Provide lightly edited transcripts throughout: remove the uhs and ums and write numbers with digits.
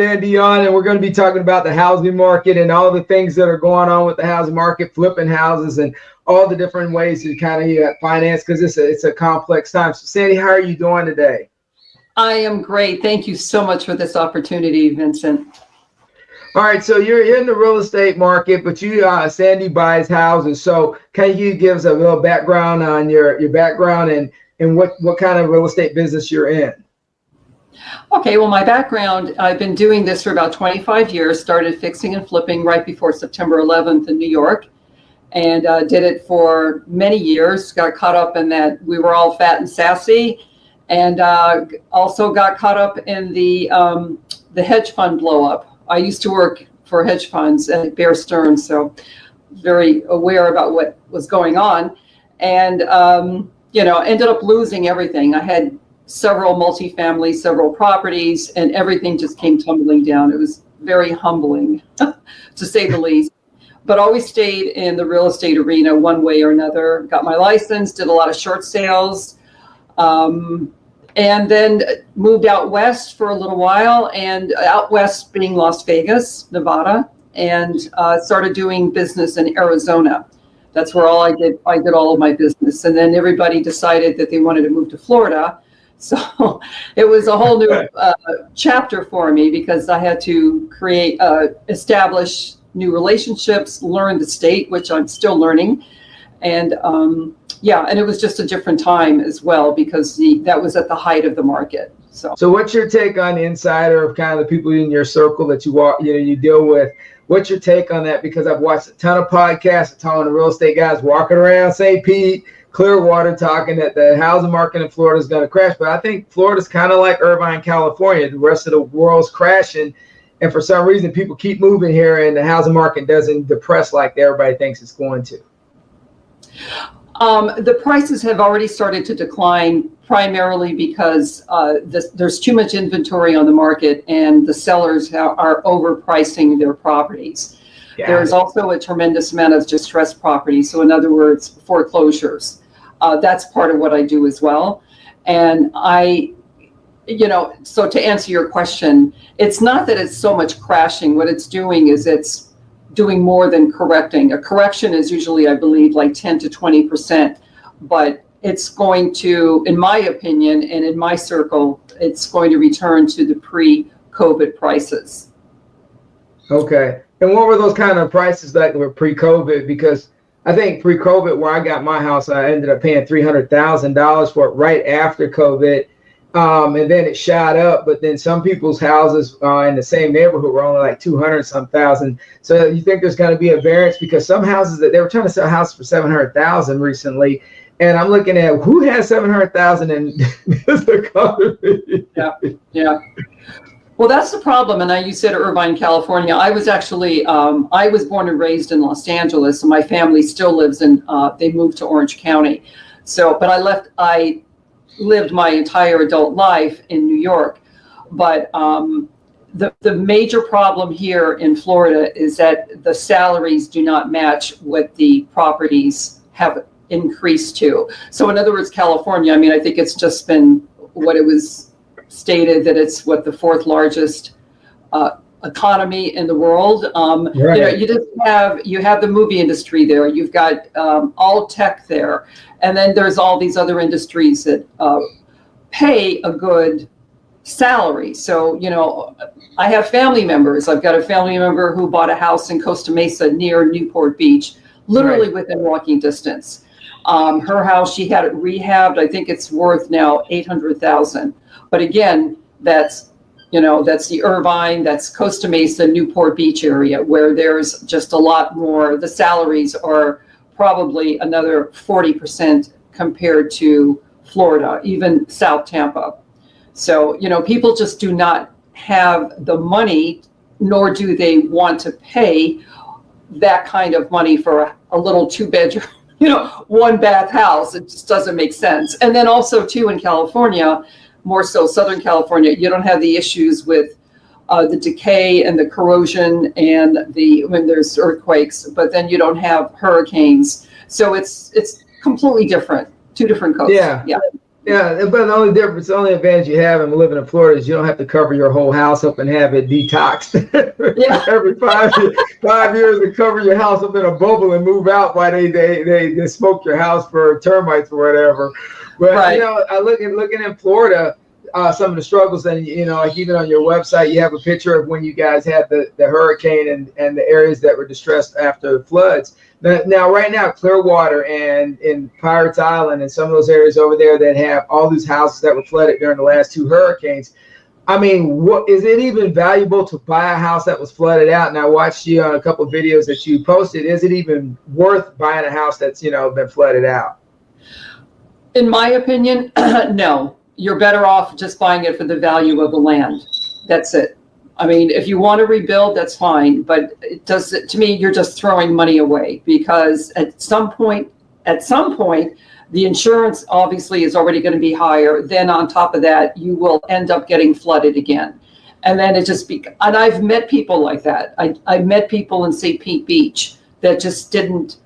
Sandy on, and we're going to be talking about the housing market and all the things that are going on with the housing market, flipping houses, and all the different ways to kind of finance, because it's a complex time. So, Sandy, how are you doing today? I am great. Thank you so much for this opportunity, Vincent. All right, so you're in the real estate market, but Sandy buys houses. So can you give us a little background on your background and what kind of real estate business you're in? Okay, well, my background, I've been doing this for about 25 years, started fixing and flipping right before September 11th in New York, and did it for many years, got caught up in that we were all fat and sassy, and also got caught up in the hedge fund blow up. I used to work for hedge funds at Bear Stearns, so very aware about what was going on, and ended up losing everything. I had several multifamily, several properties, and everything just came tumbling down. It was very humbling, to say the least. But always stayed in the real estate arena one way or another. Got my license, did a lot of short sales, and then moved out west for a little while, and out west being Las Vegas, Nevada, and started doing business in Arizona. That's where I did all of my business. And then everybody decided that they wanted to move to Florida. So it was a whole new chapter for me, because I had to establish new relationships, learn the state, which I'm still learning. And and it was just a different time as well, because that was at the height of the market. So what's your take on the insider of kind of the people in your circle that you deal with? What's your take on that? Because I've watched a ton of podcasts, a ton of real estate guys walking around St. Pete, Clearwater, talking that the housing market in Florida is going to crash. But I think Florida's kind of like Irvine, California. The rest of the world's crashing. And for some reason, people keep moving here, and the housing market doesn't depress like everybody thinks it's going to. The prices have already started to decline, primarily because there's too much inventory on the market, and the sellers are overpricing their properties. Yeah. There's also a tremendous amount of distressed properties. So in other words, foreclosures. That's part of what I do as well. And so to answer your question, it's not that it's so much crashing. What it's doing is it's doing more than correcting. A correction is usually, I believe, like 10 to 20%, but it's going to, in my opinion, and in my circle, it's going to return to the pre-COVID prices. Okay. And what were those kind of prices that were pre-COVID? Because I think pre-COVID, where I got my house, I ended up paying $300,000 for it right after COVID. And then it shot up, but then some people's houses in the same neighborhood were only like 200-some-thousand. So you think there's going to be a variance, because some houses that they were trying to sell houses for 700,000 recently, and I'm looking at who has 700,000 in this economy. Yeah. Well, that's the problem. And you said Irvine, California. I was actually I was born and raised in Los Angeles, and my family still lives in. They moved to Orange County. So, but I lived my entire adult life in New York, but the major problem here in Florida is that the salaries do not match what the properties have increased to. So in other words, California, I think it's just been what it was stated, that it's the 4th largest economy in the world. Right. You have the movie industry there. You've got all tech there, and then there's all these other industries that pay a good salary. So I have family members. I've got a family member who bought a house in Costa Mesa near Newport Beach, literally right within walking distance. Her house, she had it rehabbed. I think it's worth now $800,000. But again, that's the Irvine, that's Costa Mesa, Newport Beach area, where there's just a lot more. The salaries are probably another 40% compared to Florida, even South Tampa. So, people just do not have the money, nor do they want to pay that kind of money for a little 2-bedroom, 1-bath house. It just doesn't make sense. And then also too, in California, more so Southern California, you don't have the issues with the decay and the corrosion and when there's earthquakes, but then you don't have hurricanes. So it's completely different, 2 different coasts. Yeah. Yeah, but the only difference, the only advantage you have in living in Florida is you don't have to cover your whole house up and have it detoxed Yeah. every 5 years to cover your house up in a bubble and move out while they smoke your house for termites or whatever. But Right. I looking in Florida, some of the struggles, and like even on your website, you have a picture of when you guys had the hurricane and the areas that were distressed after the floods. Now, right now, Clearwater and in Pirates Island and some of those areas over there that have all these houses that were flooded during the last two hurricanes. I mean, what is it even valuable to buy a house that was flooded out? And I watched you on a couple of videos that you posted. Is it even worth buying a house that's been flooded out? In my opinion, no. You're better off just buying it for the value of the land. That's it. I mean, if you want to rebuild, that's fine. But to me, you're just throwing money away, because at some point, the insurance obviously is already going to be higher. Then on top of that, you will end up getting flooded again. And then and I've met people like that. I've met people in St. Pete Beach that just didn't,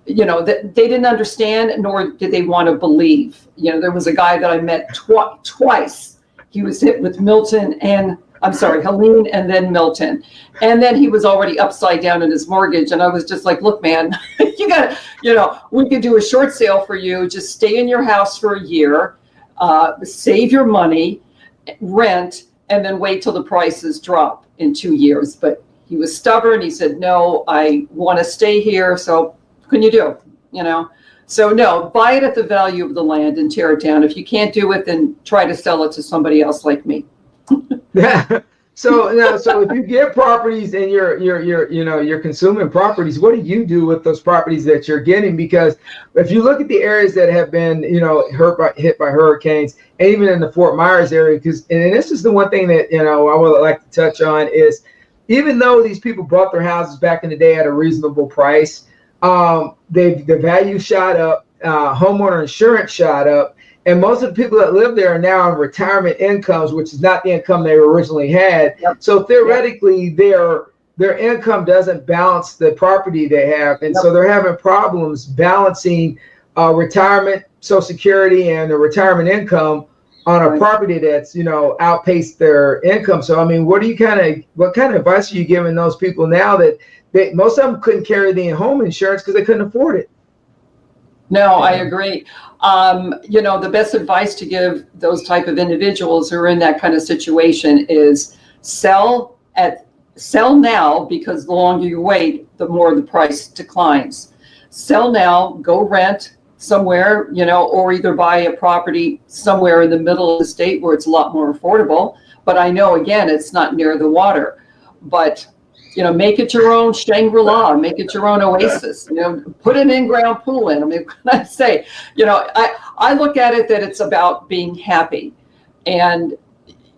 that they didn't understand, nor did they want to believe. There was a guy that I met twice. He was hit with Helene and then Milton. And then he was already upside down in his mortgage. And I was just like, look, man, you got to, we could do a short sale for you. Just stay in your house for a year, save your money, rent, and then wait till the prices drop in 2 years. But he was stubborn. He said, no, I want to stay here. So can you do? So no, buy it at the value of the land and tear it down. If you can't do it, then try to sell it to somebody else like me. Yeah. So if you get properties and you're consuming properties, what do you do with those properties that you're getting? Because if you look at the areas that have been hit by hurricanes, and even in the Fort Myers area, and this is the one thing that I would like to touch on is, even though these people bought their houses back in the day at a reasonable price, the value shot up, homeowner insurance shot up, and most of the people that live there are now on retirement incomes, which is not the income they originally had. Yep. So theoretically, their income doesn't balance the property they have, and so they're having problems balancing retirement, Social Security, and the retirement income on a property that's outpaced their income. So I mean, what kind of advice are you giving those people now that most of them couldn't carry the home insurance because they couldn't afford it? No, I agree. The best advice to give those type of individuals who are in that kind of situation is sell now, because the longer you wait, the more the price declines. Sell now, go rent somewhere, or either buy a property somewhere in the middle of the state where it's a lot more affordable. But I know, again, it's not near the water. But make it your own Shangri-La, make it your own oasis, put an in-ground pool in. I mean, when I say, I look at it that it's about being happy. And,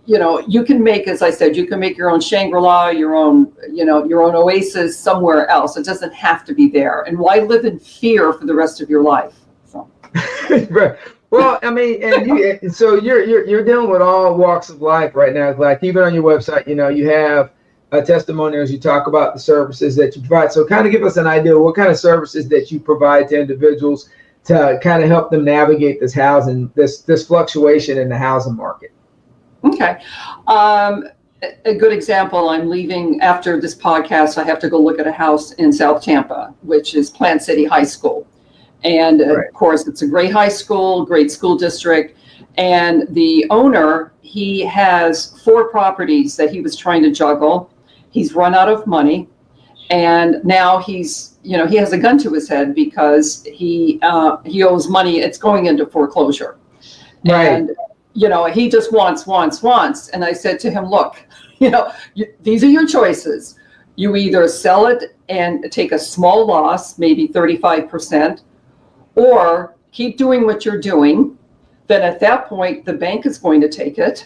you can make, as I said, you can make your own Shangri-La, your own oasis somewhere else. It doesn't have to be there. And why live in fear for the rest of your life? So. Well, I mean, and so you're dealing with all walks of life right now. Like even on your website, you have testimonials, you talk about the services that you provide. So kind of give us an idea of what kind of services that you provide to individuals to kind of help them navigate this fluctuation in the housing market. Okay. A good example, I'm leaving after this podcast. I have to go look at a house in South Tampa, which is Plant City High School. And of course, it's a great high school, great school district. And the owner, he has 4 properties that he was trying to juggle. He's run out of money, and now he has a gun to his head because he owes money. It's going into foreclosure. Right. And, he just wants. And I said to him, look, these are your choices. You either sell it and take a small loss, maybe 35%, or keep doing what you're doing. Then at that point, the bank is going to take it.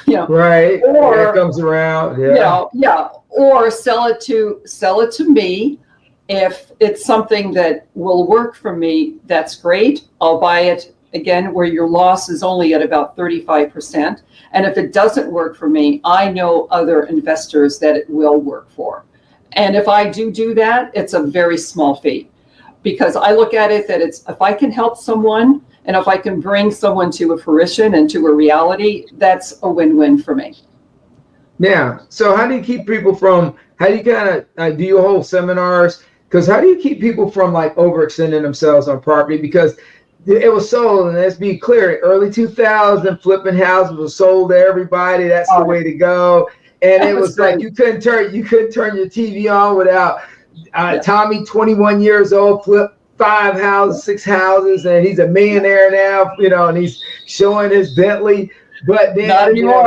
Right. Or it comes around. Yeah. Or sell it to me. If it's something that will work for me, that's great. I'll buy it again where your loss is only at about 35%. And if it doesn't work for me, I know other investors that it will work for. And if I do that, it's a very small fee, because I look at it that if I can help someone And if I can bring someone to a fruition and to a reality, that's a win-win for me. Yeah. So how do you keep people from, how do you kind of, do you hold seminars? Because how do you keep people from like overextending themselves on property? Because it was sold, and let's be clear, early 2000, flipping houses was sold to everybody. That's the way to go. And it was like you couldn't turn your TV on without Tommy, 21 years old, flipped 5 houses, 6 houses, and he's a millionaire now, you know, and he's showing his Bentley. But then not anymore.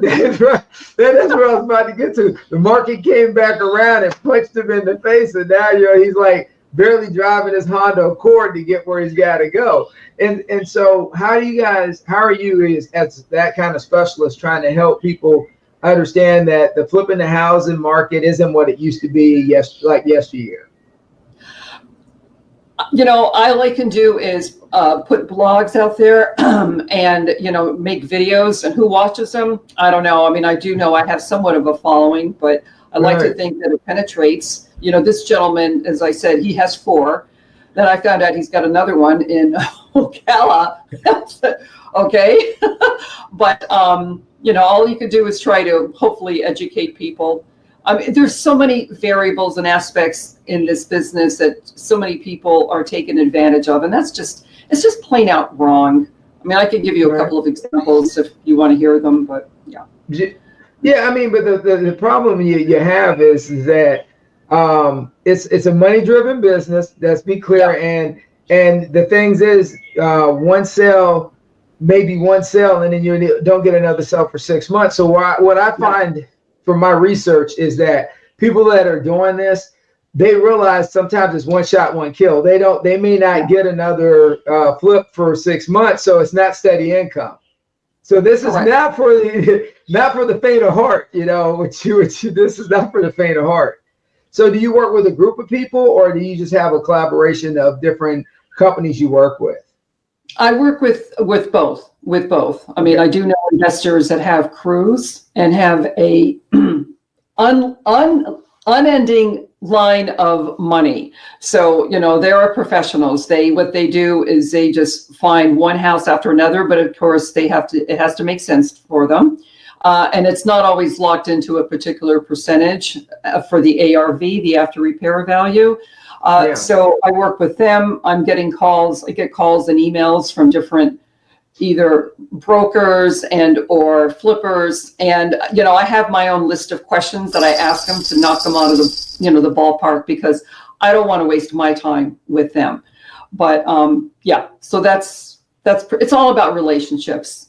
That's what I was about to get to. The market came back around and punched him in the face, and now he's like barely driving his Honda Accord to get where he's got to go. And so how are you as that kind of specialist trying to help people understand that the flipping the housing market isn't what it used to be yesteryear? All I can do is put blogs out there and, make videos, and who watches them? I don't know. I mean, I do know I have somewhat of a following, but I like to think that it penetrates. This gentleman, as I said, he has 4. Then I found out he's got another one in Ocala. Okay. But, all you can do is try to hopefully educate people. I mean, there's so many variables and aspects in this business that so many people are taken advantage of, and it's just plain out wrong. I mean, I can give you a couple of examples if you want to hear them, but yeah. Yeah, I mean, but the problem you have is that it's a money-driven business. Let's be clear, and the things is one sale, maybe one sale, and then you don't get another sale for 6 months. So what I find from my research is that people that are doing this, they realize sometimes it's one shot, one kill. They may not get another flip for 6 months, so it's not steady income. So this is not for the faint of heart, this is not for the faint of heart. So do you work with a group of people, or do you just have a collaboration of different companies you work with? I work with both. I mean, I do know investors that have crews and have a unending line of money. So, there are professionals. What they do is they just find one house after another, but of course it has to make sense for them. And it's not always locked into a particular percentage for the ARV, the after repair value. So I work with them. I get calls and emails from different either brokers and or flippers. And, I have my own list of questions that I ask them to knock them out of the ballpark, because I don't want to waste my time with them. But so it's all about relationships.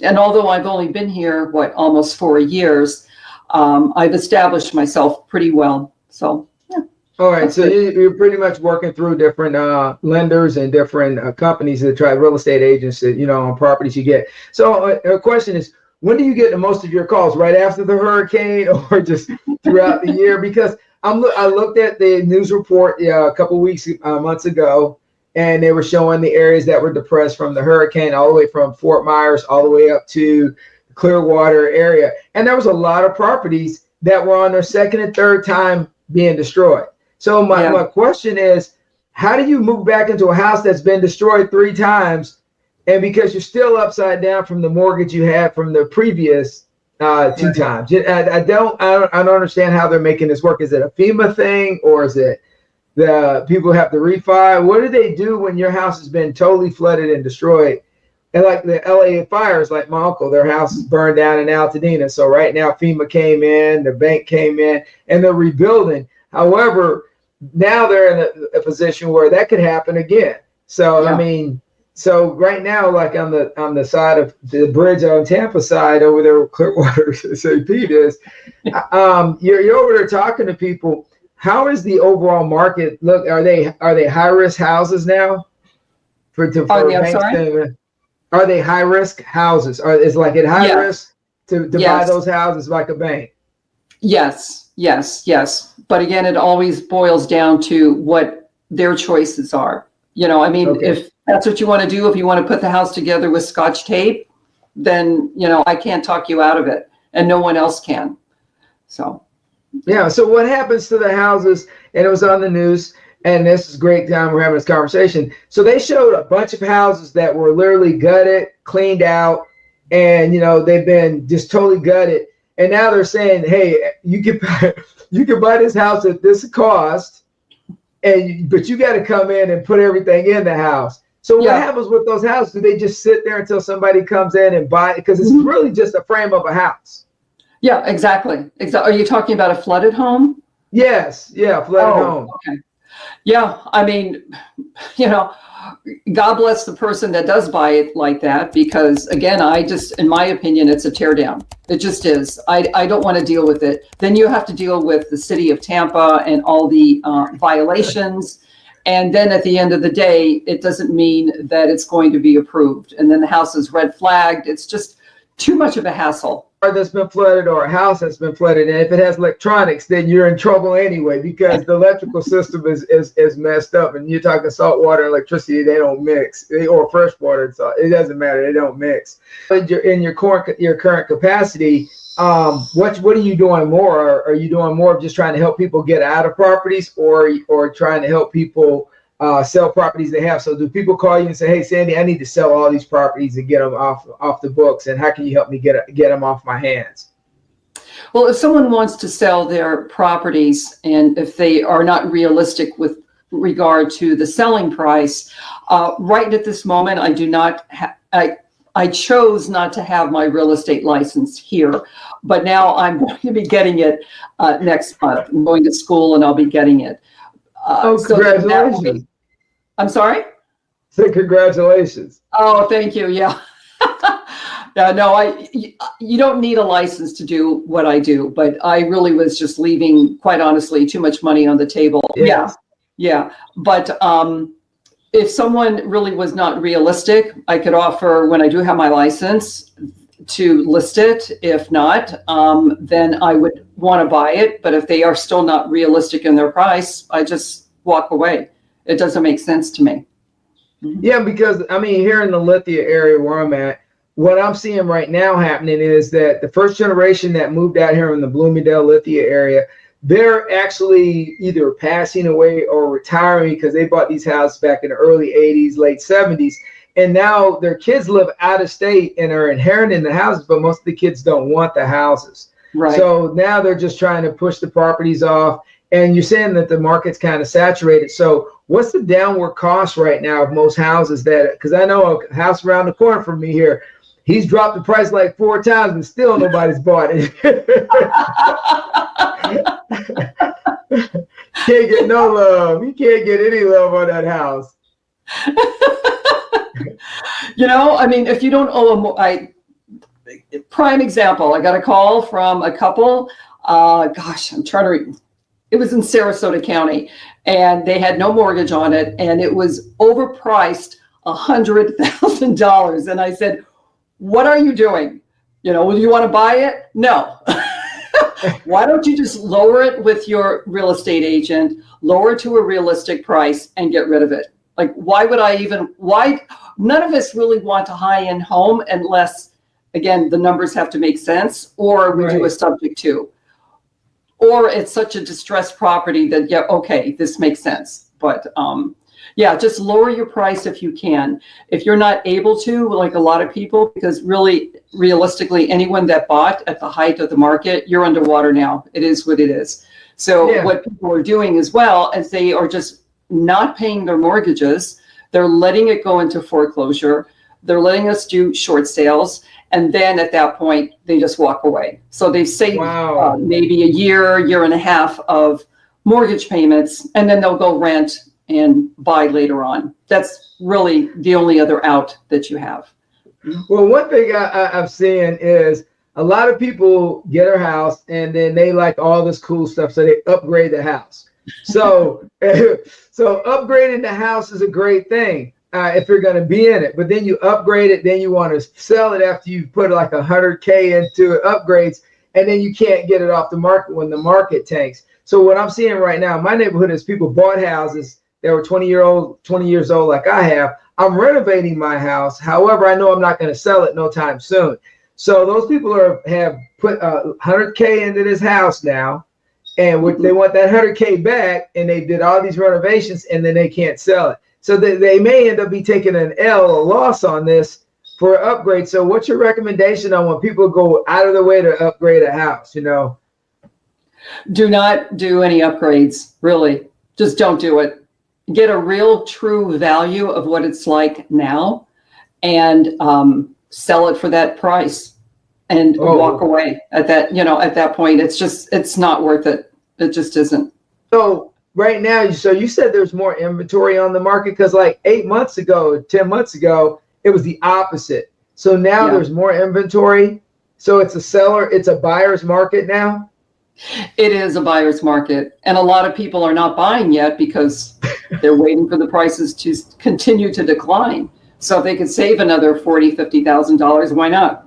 And although I've only been here, almost 4 years, I've established myself pretty well. So, yeah. All right. So you're pretty much working through different lenders and different companies that try real estate agents that, on properties you get. So a question is, when do you get the most of your calls? Right after the hurricane, or just throughout the year? Because I looked at the news report a couple months ago, and they were showing the areas that were depressed from the hurricane, all the way from Fort Myers all the way up to the Clearwater area. And there was a lot of properties that were on their second and third time being destroyed. So my question is, how do you move back into a house that's been destroyed 3 times, and because you're still upside down from the mortgage you had from the previous 2 times? I don't understand how they're making this work. Is it a FEMA thing, or is it the people have to refi? What do they do when your house has been totally flooded and destroyed? And like the LA fires, like my uncle, their house is burned down in Altadena. So right now FEMA came in, the bank came in, and they're rebuilding. However, now they're in a position where that could happen again. So I mean, so right now, like on the side of the bridge on Tampa side over there, where Clearwater St. Pete is, you're over there talking to people. How is the overall market look? Are they high risk houses now? Are they high risk houses? Or is like it high risk to buy those houses like a bank? Yes. But again, it always boils down to what their choices are. If that's what you want to do, if you want to put the house together with Scotch tape, then, I can't talk you out of it, and no one else can. So. Yeah. So what happens to the houses? And it was on the news. and this is a great time we're having this conversation. So they showed a bunch of houses that were literally gutted, cleaned out, and they've been just totally gutted. And now they're saying, hey, you can buy this house at this cost, but you got to come in and put everything in the house. So what happens with those houses? Do they just sit there until somebody comes in and buy it? Because it's really just a frame of a house. Yeah, exactly. Are you talking about a flooded home? Yes. Yeah, flooded home. Okay. Yeah, I mean, God bless the person that does buy it like that, because again, in my opinion, it's a tear down. It just is. I don't want to deal with it. Then you have to deal with the city of Tampa and all the violations. And then at the end of the day, it doesn't mean that it's going to be approved. And then the house is red flagged. It's just too much of a hassle. That's been flooded, or a house that's been flooded, and if it has electronics, then you're in trouble anyway, because the electrical system is messed up. And you're talking salt water and electricity, they don't mix, or fresh water, so it doesn't matter, they don't mix. But in your current capacity, what are you doing more? Are you doing more of just trying to help people get out of properties, or trying to help people sell properties they have? So do people call you and say, hey, Sandy, I need to sell all these properties and get them off the books, and how can you help me get them off my hands? Well, if someone wants to sell their properties, and if they are not realistic with regard to the selling price, right at this moment, I do not I chose not to have my real estate license here, but now I'm going to be getting it next month. I'm going to school and I'll be getting it. Congratulations. I'm sorry? Say congratulations. Oh, thank you. Yeah. No, you don't need a license to do what I do, but I really was just leaving, quite honestly, too much money on the table. Yes. Yeah. But if someone really was not realistic, I could offer, when I do have my license, to list it. If not, then I would want to buy it. But if they are still not realistic in their price, I just walk away. It doesn't make sense to me. Yeah, because I mean, here in the Lithia area where I'm at, what I'm seeing right now happening is that the first generation that moved out here in the Bloomingdale, Lithia area, they're actually either passing away or retiring because they bought these houses back in the early 80s, late 70s. And now their kids live out of state and are inheriting the houses, but most of the kids don't want the houses. Right. So now they're just trying to push the properties off. And you're saying that the market's kind of saturated. So what's the downward cost right now of most houses because I know a house around the corner from me here, he's dropped the price like 4 times and still nobody's bought it. Can't get no love. You can't get any love on that house. I mean, if you don't owe prime example, I got a call from a couple, I'm trying to it was in Sarasota County, and they had no mortgage on it, and it was overpriced $100,000. And I said, what are you doing? Will you want to buy it? No. Why don't you just lower it with your real estate agent, lower it to a realistic price, and get rid of it? Like, why none of us really want a high-end home unless, again, the numbers have to make sense, or we do a subject to. Or it's such a distressed property that, this makes sense. But just lower your price if you can. If you're not able to, like a lot of people, because really, realistically, anyone that bought at the height of the market, you're underwater now. It is what it is. So what people are doing as well, as they are just not paying their mortgages, they're letting it go into foreclosure. They're letting us do short sales. And then at that point, they just walk away. So they've saved maybe a year and a half of mortgage payments, and then they'll go rent and buy later on. That's really the only other out that you have. Well, one thing I'm seeing is a lot of people get a house and then they like all this cool stuff, so they upgrade the house. So, so upgrading the house is a great thing. If you're going to be in it, but then you upgrade it, then you want to sell it after you put like $100K into it, upgrades, and then you can't get it off the market when the market tanks. So what I'm seeing right now in my neighborhood is people bought houses that were 20 years old like I have. I'm renovating my house. However, I know I'm not going to sell it no time soon. So those people have put $100K into this house now, and they want that 100K back, and they did all these renovations, and then they can't sell it. So they may end up be taking a loss on this for an upgrade. So what's your recommendation on when people go out of the way to upgrade a house, Do not do any upgrades, really. Just don't do it. Get a real true value of what it's like now, and sell it for that price, and walk away at that, at that point. It's not worth it. It just isn't. So right now, so you said there's more inventory on the market, because like 8 months ago, 10 months ago, it was the opposite. So now there's more inventory. So it's a buyer's market now. It is a buyer's market. And a lot of people are not buying yet because they're waiting for the prices to continue to decline. So if they could save another $40,000, $50,000, why not?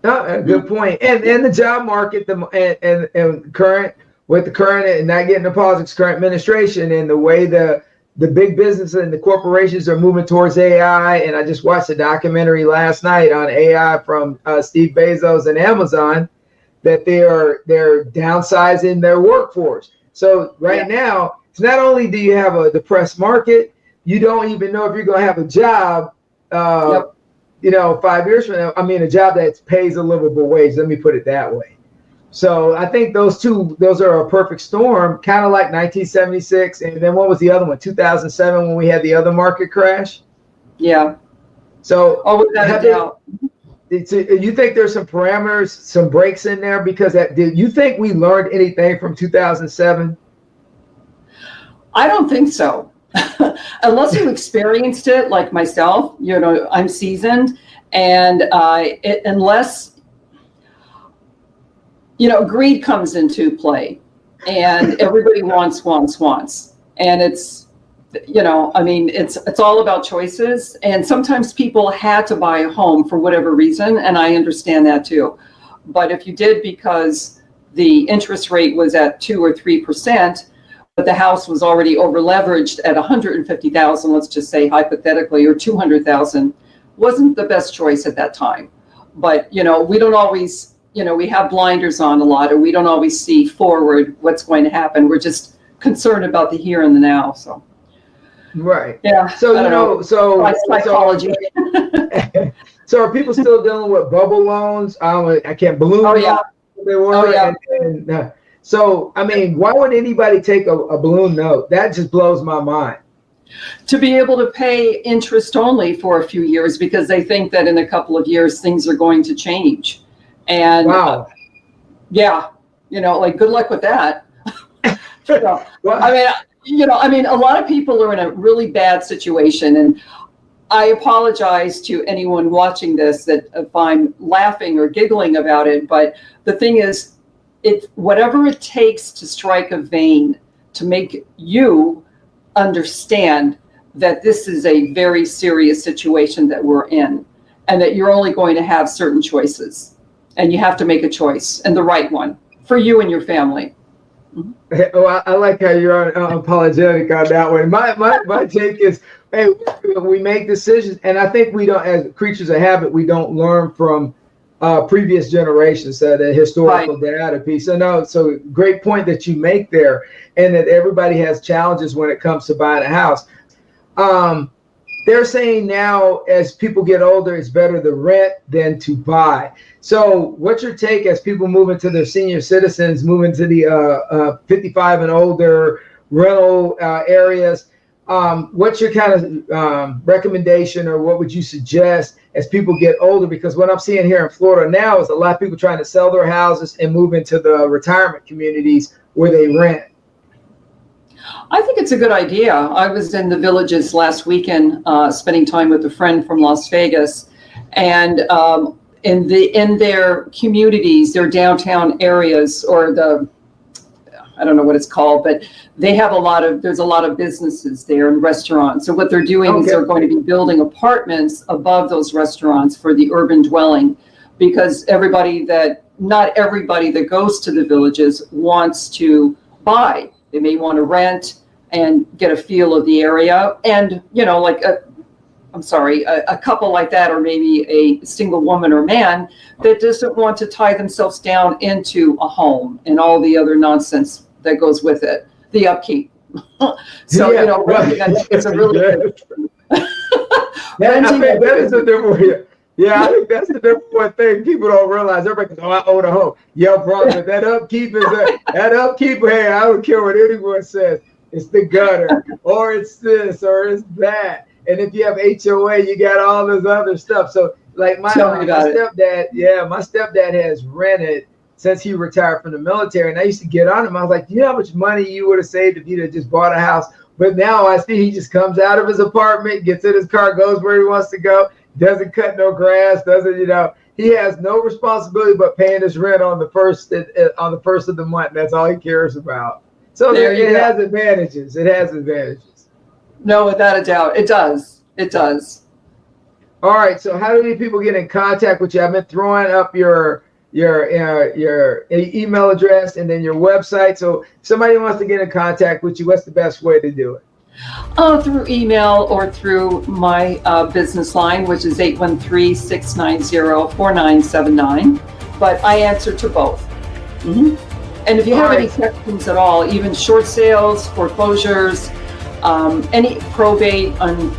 Good point. And the job market, and current and not getting deposits, current administration, and the way the big business and the corporations are moving towards AI. And I just watched a documentary last night on AI from Steve Bezos and Amazon, that they're downsizing their workforce. So now, it's not only do you have a depressed market, you don't even know if you're going to have a job, 5 years from now. I mean, a job that pays a livable wage. Let me put it that way. So I think those are a perfect storm, kind of like 1976. And then what was the other one? 2007, when we had the other market crash. Yeah. So without a doubt. You think there's some parameters, some breaks in there? Because do you think we learned anything from 2007? I don't think so. Unless you experienced it like myself, I'm seasoned, and unless greed comes into play, and everybody wants, and it's it's all about choices. And sometimes people had to buy a home for whatever reason, and I understand that too. But if you did because the interest rate was at 2 or 3%, but the house was already over leveraged at 150,000, let's just say hypothetically, or 200,000, wasn't the best choice at that time. But we don't always, we have blinders on a lot, or we don't always see forward what's going to happen. We're just concerned about the here and the now. So. Right. Yeah. So psychology. So are people still dealing with bubble loans? I can't balloon. Oh yeah. They were. So I mean, why would anybody take a balloon note? That just blows my mind. To be able to pay interest only for a few years, because they think that in a couple of years things are going to change. And wow. Good luck with that. I mean, a lot of people are in a really bad situation, and I apologize to anyone watching this that if I'm laughing or giggling about it, but the thing is, it's whatever it takes to strike a vein to make you understand that this is a very serious situation that we're in, and that you're only going to have certain choices, and you have to make a choice, and the right one for you and your family. Oh, I like how you're unapologetic on that one. My take is, hey, we make decisions, and I think we don't, as creatures of habit, we don't learn from previous generations, the historical data piece. So great point that you make there, and that everybody has challenges when it comes to buying a house. They're saying now, as people get older, it's better to rent than to buy. So what's your take as people move into their senior citizens, move into the 55 and older rental areas? What's your kind of recommendation, or what would you suggest as people get older? Because what I'm seeing here in Florida now is a lot of people trying to sell their houses and move into the retirement communities where they rent. I think it's a good idea. I was in the Villages last weekend, spending time with a friend from Las Vegas, and in their communities, their downtown areas, or I don't know what it's called, but they have there's a lot of businesses there and restaurants. So what they're doing is they're going to be building apartments above those restaurants for the urban dwelling, because not everybody that goes to the Villages wants to buy. They may want to rent and get a feel of the area, and a couple like that, or maybe a single woman or man that doesn't want to tie themselves down into a home and all the other nonsense that goes with it, the upkeep. So, yeah, it's a really I think that is a different. Yeah, I think that's the number one thing people don't realize. Everybody goes, "Oh, I own a home." Yo, brother, that upkeep is that upkeep. Hey, I don't care what anyone says. It's the gutter, or it's this, or it's that. And if you have HOA, you got all this other stuff. So, like my stepdad, my stepdad has rented since he retired from the military. And I used to get on him. I was like, "Do you know how much money you would have saved if you'd have just bought a house?" But now I see he just comes out of his apartment, gets in his car, goes where he wants to go. Doesn't cut no grass, he has no responsibility but paying his rent on the first of the month. That's all he cares about. So it has advantages. It has advantages. No, without a doubt. It does. It does. All right. So how do people get in contact with you? I've been throwing up your email address and then your website. So if somebody wants to get in contact with you, what's the best way to do it? Through email or through my business line, which is 813-690-4979. But I answer to both. Mm-hmm. And if you have any questions at all, even short sales, foreclosures, any probate, I'm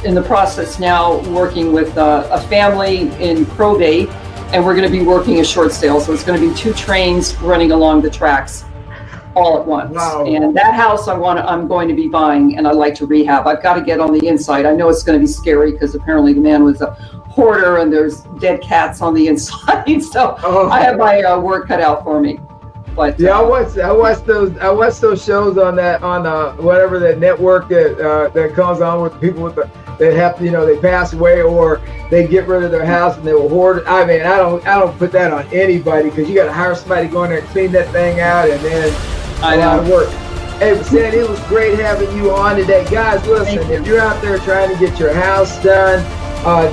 in the process now working with a family in probate, and we're going to be working a short sale. So it's going to be 2 trains running along the tracks all at once. Wow. And that house I'm going to be buying, and I'd like to rehab. I've got to get on the inside. I know it's going to be scary because apparently the man was a hoarder and there's dead cats on the inside. So I have my work cut out for me. But yeah, I watch those shows on whatever that network that comes on with people that have to, they pass away or they get rid of their house and they will hoard it. I mean, I don't put that on anybody because you got to hire somebody to go in there and clean that thing out, and then a lot of work. Hey, Sandy, it was great having you on today. Guys, listen, if you're out there trying to get your house done,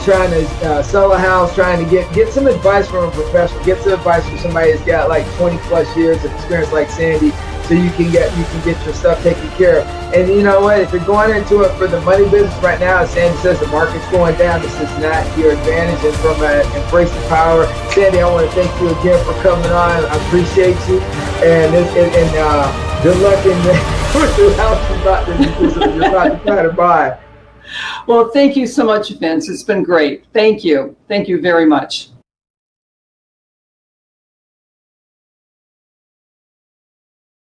trying to sell a house, trying to get some advice from a professional, get some advice from somebody that's got like 20 plus years of experience like Sandy, so you can get your stuff taken care of. And you know what? If you're going into it for the money business right now, as Sandy says, the market's going down. This is not your advantage. And from Embrace the Power, Sandy, I want to thank you again for coming on. I appreciate you. And good luck in with the house you're about to try to buy. Well, thank you so much, Vince. It's been great. Thank you. Thank you very much.